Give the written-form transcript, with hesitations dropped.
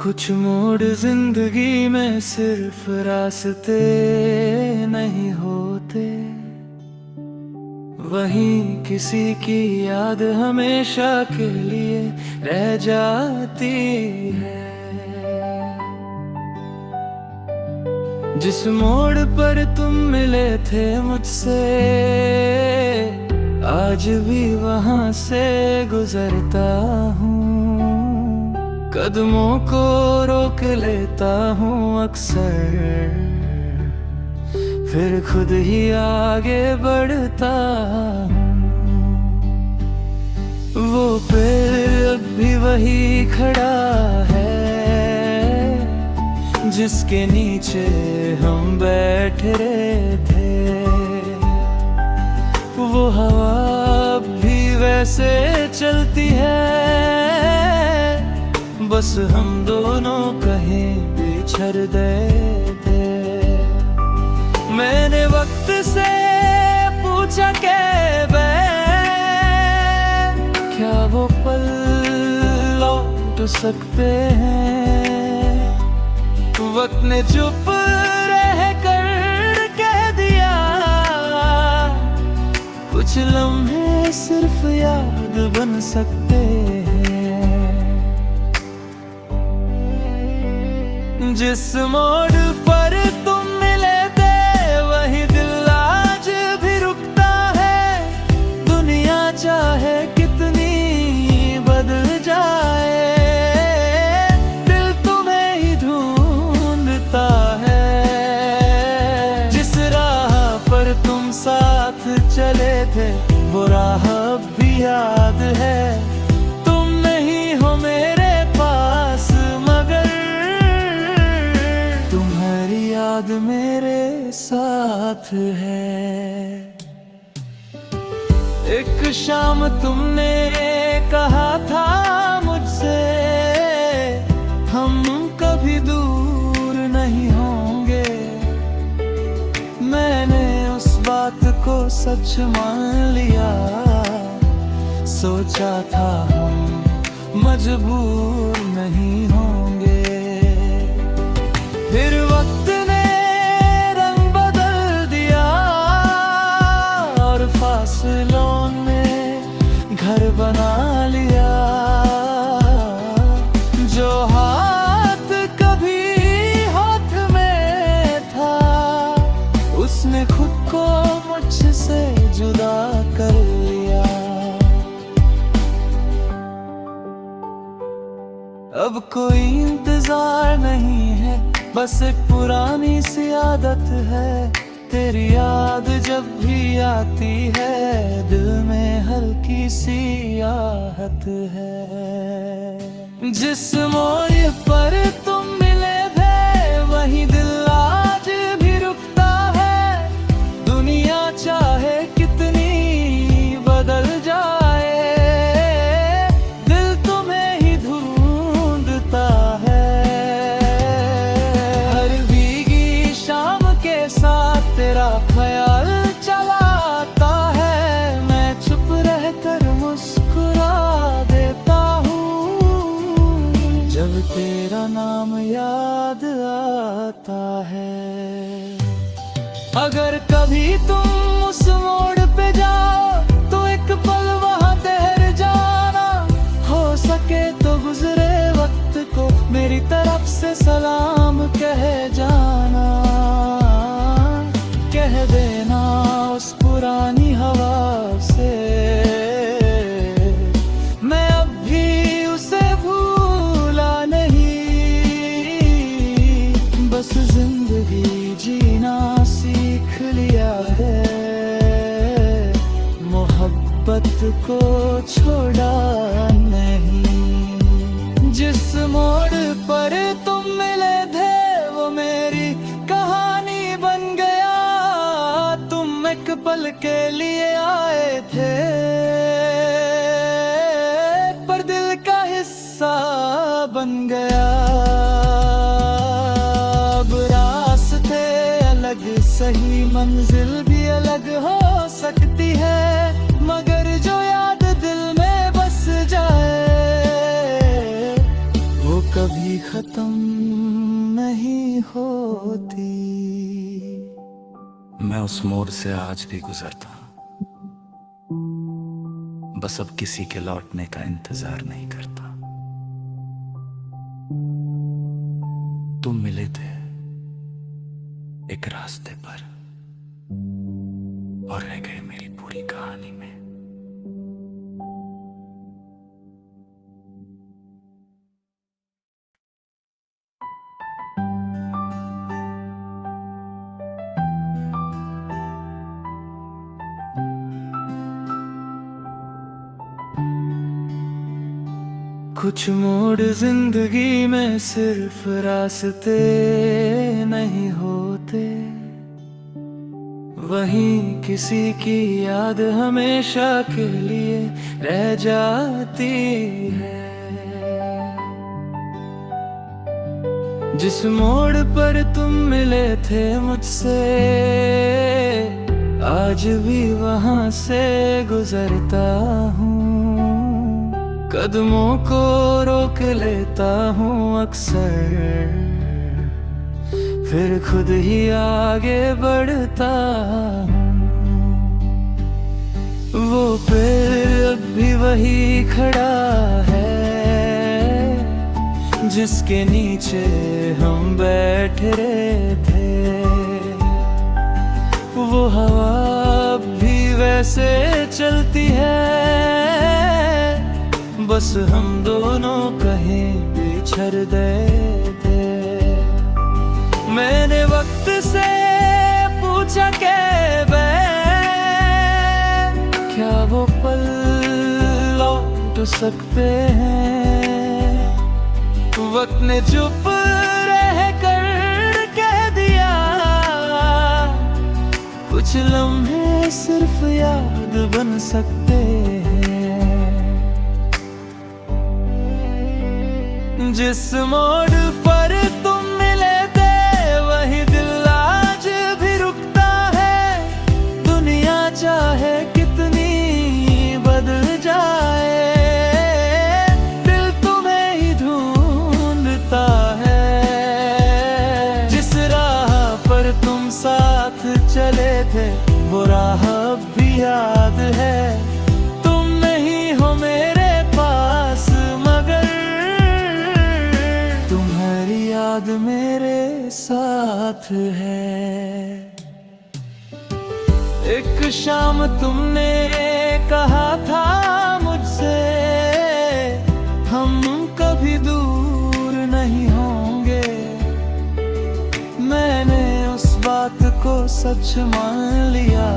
कुछ मोड़ जिंदगी में सिर्फ रास्ते नहीं होते, वहीं किसी की याद हमेशा के लिए रह जाती है। जिस मोड़ पर तुम मिले थे मुझसे, आज भी वहां से गुजरता हूँ। कदमों को रोक लेता हूँ अक्सर, फिर खुद ही आगे बढ़ता हूँ। वो पेड़ अब भी वही खड़ा है जिसके नीचे हम बैठ रहे थे। वो हवा अब भी वैसे चलती है, बस हम दोनों कहीं बिछड़ गए थे। मैंने वक्त से पूछा के क्या वो पल लौट सकते हैं। वक्त ने चुप रह कर कह दिया, कुछ लम्हे सिर्फ याद बन सकते हैं। जिस मोड़ पर तुम मिले थे वही दिल आज भी रुकता है। दुनिया चाहे कितनी बदल जाए, दिल तुम्हें ही ढूंढता है। जिस राह पर तुम साथ चले थे वो राह अब भी याद है। तुम नहीं हो मेरे पास मगर तुम्हारी याद मेरे साथ है। एक शाम तुमने कहा था मुझसे, हम कभी दूर नहीं होंगे। मैंने उस बात को सच मान लिया, सोचा था हम मजबूर नहीं होंगे। फिर वक्त ने रंग बदल दिया और फासलों में घर बना लिया। जो हाथ कभी हाथ में था उसने खुद को मुझसे जुदा कर लिया। अब कोई इंतजार नहीं है, बस एक पुरानी सी आदत है। तेरी याद जब भी आती है दिल में हल्की सी आहट है। जिस मोड़ पर तुम मिले थे वही दिल आज भी रुकता है। दुनिया चाहे कितनी बदल जाए, दिल तुम्हें ही ढूंढता है। हर भीगी शाम के साथ तेरा ख्याल चला आता है। मैं चुप रहकर मुस्कुरा देता हूँ जब तेरा नाम याद आता है। अगर कभी तुम उस मोड़ पे जाओ तो एक पल वहाँ ठहर जाना। हो सके तो गुजरे वक्त को मेरी तरफ से सलाम कह जाना। कह देना उस पुरानी हवा से मैं अब भी उसे भूला नहीं। बस जिंदगी जीना सीख लिया है, मोहब्बत को छोड़ा नहीं। जिस मोड़ पर तुम मिले थे वो मेरी कहानी बन गया। तुम एक पल के लिए आए थे पर दिल का हिस्सा बन गया। अब रास्ते अलग सही, मंजिल भी अलग हो सकती है, मगर जो याद दिल में बस जाए वो कभी खत्म खत्म नहीं होती। मैं उस मोड़ से आज भी गुजरता हूं, बस अब किसी के लौटने का इंतजार नहीं करता। तुम मिले थे एक रास्ते पर और रह गए मेरी पूरी कहानी में। कुछ मोड़ जिंदगी में सिर्फ रास्ते नहीं होते, वहीं किसी की याद हमेशा के लिए रह जाती है। जिस मोड़ पर तुम मिले थे मुझसे, आज भी वहां से गुजरता हूँ। कदमों को रोक लेता हूँ अक्सर, फिर खुद ही आगे बढ़ता हूँ। वो पेड़ अब भी वही खड़ा है जिसके नीचे हम बैठे थे। वो हवा अब भी वैसे चलती है, बस हम दोनों कहीं बिछड़ गए थे। मैंने वक्त से पूछा के क्या वो पल लौट सकते हैं। वक्त ने चुप रह कर कह दिया, कुछ लम्हे सिर्फ याद बन सकते हैं। जिस मोड़ पर तुम मिले थे वही दिल आज भी रुकता है। दुनिया चाहे कितनी बदल जाए, दिल तुम्हें ही ढूंढता है। जिस राह पर तुम साथ चले थे वो राह अब भी याद है। तुम नहीं हो मेरे पास मगर तुम्हारी याद मेरे साथ है। एक शाम तुमने कहा था मुझसे, हम कभी दूर नहीं होंगे। मैंने उस बात को सच मान लिया।